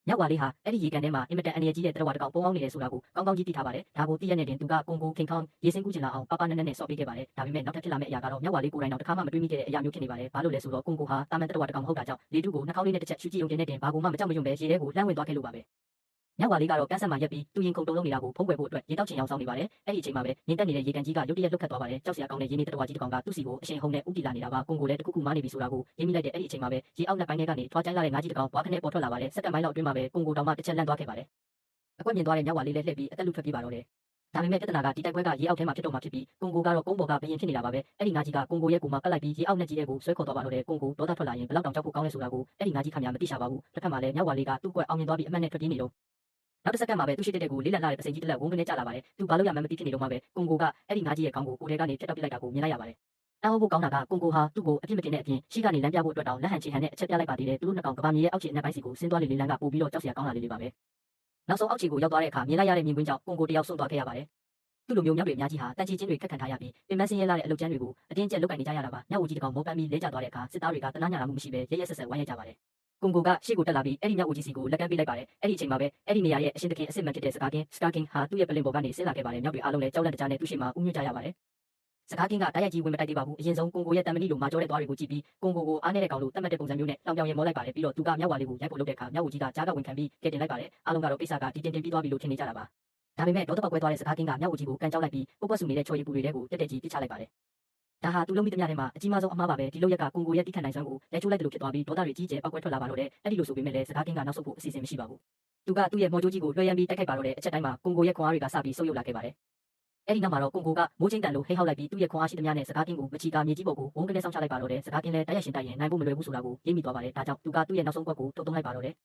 မြောက်ဝါလေးဟာအဲ့ဒီရေကန်ထဲမှာအင်မတန်အနေကြီးတဲ့တရဝါတစ်ကောင်ပုံအောင်နေတယ်ဆိုတာကိုကောင်းကောင်းကြီးသိထားပါတယ်ဒါကိုသိရတဲ့တင်သူကကွန်ကိုခင်ခေါင်းရေစင်းကူးချင်လာအောင်ပနက်နဲ့ဆော့ပေးခဲ့ပါတယ်ဒါပေမဲ့နောက်ထပ်ဖြစ်လာမယ့်အရာကတော့မြောက်ဝါလေးကိုယ်တိုင်တော့တစ်ခါမှမတွေးမိခဲ့တဲ့အရာမျိုးဖြစ်နေပါတယ်ဘာလို့လဲဆိုတော့ကွန်ကိုဟာတာမန်တရဝါတစ်ကောင်မဟုတ်တာကြောင့်လေတုကိုနှာခေါင်းလေးနဲ့တစ်ချက်ရှူကြည့်ုံတင်တဲ့တင်ဘာကိုမှမကြောက်မရွံ့ပဲရေထဲကိုလှမ်းဝင်သွားခဲ့လို့ပါပဲမြောက်ဝါလေးကတော့ကန်းဆက်မှာရက်ပြီးသူရင်ခုန်တုံလုံးနေတာကိုဖုံးကွယ်ဖို့အတွက်ရေတောက်ချင်အောင်ဆောင်နေပါတယ်အဲ့ဒီအချိန်မှာပဲငင်းတက်နေတဲ့ရေကန်ကြီးကရုတ်တရက်လွတ်ခတ်သွားပါတယ်ကြောက်စရာကောင်းတဲ့ရေနေတရဝါကြီးတစ်ကောင်ကသူ့စီကိုအရှင်ဟုန်နဲ့ဥတီလာနေတာပါကွန်ကိုလည်းတခုခုမားနေပြီဆိုတာကိုရေးမိလိုက်တဲ့အဲ့ဒီအချိန်မှာပဲရေအောက်လက်ပိုင်းထဲကနေထွားကျိုင်းလာတဲ့ငါးကြီးတစ်ကောင်ဘွားခနဲ့ပေါ်ထွက်လာပါတယ်စက္ကန့်ပိုင်းလောက်အတွင်းမှာပဲကွန်ကိုတောင်မှတစ်ချက်လန့်သွားခဲ့ပါတယ်အကွက်မြင်သွားတဲ့မြောက်ဝါလေးလည်းလှည့်ပြီးအသက်လူထွက်ပြေးပါတော့တယ်ဒါပေမဲ့ပြဿနာကဒီတိုက်ပွဲကရေအောက်ထဲမှာဖြစ်တော့မှဖြစ်ပြီးကွန်ကိုကတော့ကုန်းပေါ်ကဘရင်ဖြစ်နေတာပါပဲအဲ့ဒီငါးကြီးကကွန်ကိုရဲ့ကိုမှကတ်လိုက်ပြီးရေအောက်နဲ့ကြီးရဲ့ကိုဆွဲခေါ်သွားပါတော့တယ်ကွန်ကိုဒေါသထွက်လာရင်ဘယ်လောက်တောင်ကြောက်ဖို့ကောင်းလဲဆိုတာကိုအဲ့ဒီငါးကြီးခမများမသိရှာပါဘူးတစ်ဖက်မှာလည်းမြောက်ဝါလေးကသူ့ကွက်အောင်မြင်သွားပြီးအမှတ်နဲ့ထွက်ပြေးနေတော့နောက်တစ်စက္ကန့်မှာပဲသူ့ရှိတဲ့ကိုလေးလံလာတဲ့ပစိန်ကြီးတစ်လက်ဝုန်းကနေကျလာပါတယ်သူဘာလို့ရမှန်းမသိဖြစ်နေတော့မှပဲကွန်ကိုကအဲ့ဒီငါးကြီးရဲ့ခေါင်းကိုကိုယ်ထဲကနေဖြတ်တောက်ပစ်လိုက်တာကိုမြင်လိုက်ရပါတယ်အဟောဖို့ကောင်းတာကကွန်ကိုဟာသူ့ကိုအပြစ်မတင်တဲ့အပြင်ရှိကနေလမ်းပြဖို့အတွက်တောင်လက်ဟန်ချေဟန်နဲ့အချက်ပြလိုက်ပါသေးတယ်သူတို့နှစ်ကောင်ကဘာမြေရဲ့အောက်ခြေအနက်ပိုင်းစီကိုဆင်းသွားလေလမ်းကပို့ပြီးတော့ကြောက်စရာကောင်းလာလေပါပဲနောက်ဆုံးအောက်ခြေကိုရောက်သွားတဲ့အခါမြင်လိုက်ရတဲ့မြင်ကွင်းကြောင့်ကွန်ကိုတယောက်ဆွန့်သွားခဲ့ရပါတယ်သူ့လိုမျိုးမြောက်တွေအများကြီးဟာတန်ချီချင်းတွေခက်ခံထားရပြီးပင်မဆင်းရဲလာတဲ့အလုပ်ကျန်းတွေကိုအတင်းကျပ်လုပ်ကင်နေကြရတာပါမြောက်ဝကြီးတကောင်မောပန်းပြီးလဲကျသွားတဲ့အခါစစ်သားတွေကတနာညာမှုမရှိပဲရဲရဲဆက်ဆက်ဝိုင်းရိုက်ကြပါတယ်ကွန်ကိုကရှေ့ကိုတက်လာပြီးအဲ့ဒီမြောက်ဝကြီးစီကိုလက်ကမ်းပေးလိုက်ပါတယ်အဲ့ဒီအချိန်မှာပဲအဲ့ဒီနေရာရဲ့အရှင်သခင်အစ်စ်မှန်ဖြစ်တဲ့စကားကင်းဟာသူ့ရဲ့ပလင်ပေါ်ကနေဆင်းလာခဲ့ပါတယ်မြောက်တွေအားလုံးလည်းကြောက်လန့်တကြားနဲ့သူ့ရှေ့မှာဥညွှတ်ကြရပါတယ်စကားကင်းကတိုက်ရိုက်ကြီးဝင်မတိုက်သေးပါဘူးအရင်ဆုံးကွန်ကိုရဲ့တံမဏိလိုမာကြောတဲ့သွားတွေကိုကြည့်ပြီးကွန်ကိုအားနေတဲ့ကောင်လို့တတ်မှတ်တဲ့ပုံစံမျိုးနဲ့တောင်ပြောင်ရဲမောလိုက်ပါတယ်ပြီးတော့သူကမြောက်ဝါလေးကိုရိုက်ဖို့လုပ်တဲ့အခါမြောက်ဝကြီးကကြားကဝင်ခံပြီးကဲတင်လိုက်ပါတယ်အားလုံးကတော့ကိစ္စကဒီတင်ပြီးသွားပြီလို့ထင်နေကြတာပါဒါပေမဲ့ဒေါသပေါက်ကွဲသွားတဲ့စကားကင်းကမြောက်ဝကြီးကိုကန်ကြောက်လိုက်ပြီးပုတ်ပွက်ဆူနေတဲ့ချော်ရည်ပူတွေထဲကိုတက်တက်ကြီးပစ်ချလိုက်ပါတယ်ဒါဟာသူလုံးမိသမျှထဲမှာအကြီးမားဆုံးအမှားပါပဲဒီလိုရက်ကကွန်ကိုရဲ့တိခတ်နိုင်စွမ်းကိုလဲချိုးလိုက်တယ်လို့ဖြစ်သွားပြီးဒေါသတွေကြီးကျယ်ပောက်ကွဲထွက်လာပါတော့တယ်အဲ့ဒီလိုဆိုပေမဲ့လည်းစကားကင်းကနောက်ဆုတ်ဖို့အစီအစဉ်မရှိပါဘူးသူကသူ့ရဲ့မော်ကြိုးကြီးကိုလွှဲရမ်းပြီးတိုက်ခိုက်ပါတော့တဲ့အချက်တိုင်းမှာကွန်ကိုရဲ့ခွန်အားတွေကစပြီးဆုပ်ယုပ်လာခဲ့ပါတယ်အဲ့ဒီနောက်မှာတော့ကွန်ကိုကမိုးချင်းတန်လို့ဟိဟောက်လိုက်ပြီးသူ့ရဲ့ခွန်အားရှိသမျှနဲ့စကားကင်းကိုမချီကာမြေကြီးပေါ်ကိုဝုန်းကနေဆောင်းချလိုက်ပါတော့တယ်စကားကင်းလည်းတိုက်ရိုက်ရှင်တိုက်ရင်နိုင်ဖို့မလွယ်ဘူးဆိုတာကိုရိပ်မိသွားပါတယ်ဒါကြောင့်သူကသူ့ရဲ့နောက်ဆုံးကွက်ကိုထုတ်သုံးလိုက်ပါတော့တယ်